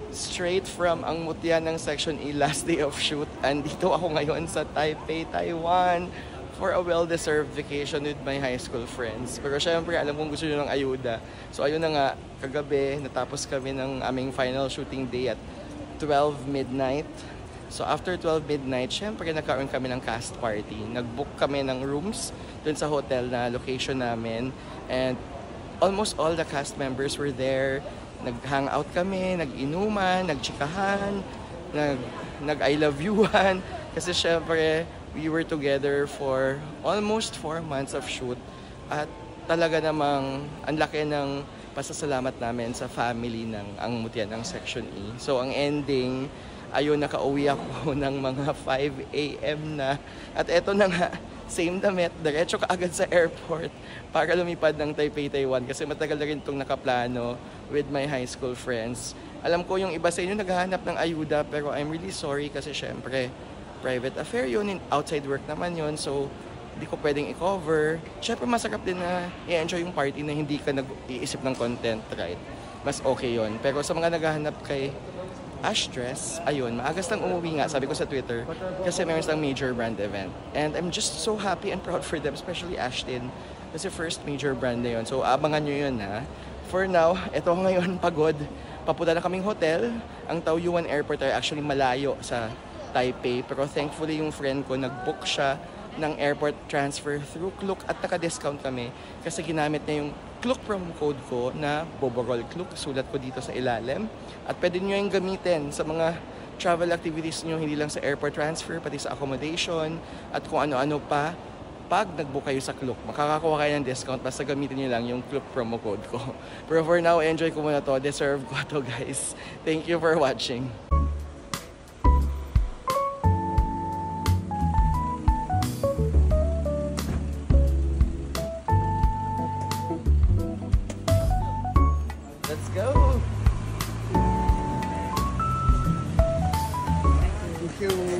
straight from Ang Mutya ng Section E last day of shoot. Andito ako ngayon sa Taipei, Taiwan for a well-deserved vacation with my high school friends. Pero syempre, alam kong gusto nyo ng ayuda. So ayun na nga, kagabi, natapos kami ng aming final shooting day at 12 midnight. So after 12 midnight, syempre nagkaroon kami ng cast party. Nag-book kami ng rooms dun sa hotel na location namin. And almost all the cast members were there. Nag-hangout kami, nag-inuman, nag-chikahan, nag-I love you-an. Kasi syempre, we were together for almost 4 months of shoot. At talaga namang ang laki ng pasasalamat namin sa family ng Ang Mutya ng Section E. So ang ending, ayun, nakauwi ako ng mga 5 AM na. At eto na nga, same damit, diretso ka agad sa airport para lumipad ng Taipei, Taiwan. Kasi matagal na rin itong nakaplano with my high school friends. Alam ko yung iba sa inyo naghahanap ng ayuda, pero I'm really sorry kasi syempre, private affair yun, outside work naman yun, so hindi ko pwedeng i-cover. Syempre masarap din na i-enjoy yung party na hindi ka nag-iisip ng content, right? Mas okay yun. Pero sa mga naghahanap kay Ashtress, ayun, maagas lang umuwi nga, sabi ko sa Twitter, kasi meron silang major brand event. And I'm just so happy and proud for them, especially Ashtin, kasi first major brand na yun. So abangan nyo yun ha. For now, eto ngayon pagod. Papunta na kaming hotel. Ang Taoyuan Airport ay actually malayo sa Taipei, pero thankfully yung friend ko nag-book siya ng airport transfer through Klook at naka-discount kami kasi ginamit niya yung Klook promo code ko na Boborol Klook. Sulat ko dito sa ilalim at pwede nyo yung gamitin sa mga travel activities nyo, hindi lang sa airport transfer, pati sa accommodation at kung ano-ano pa. Pag nag-book kayo sa Klook, makakakuha kayo ng discount basta gamitin nyo lang yung Klook promo code ko. Pero for now, enjoy ko muna to. Deserve ko to, guys. Thank you for watching. Let's go! Thank you!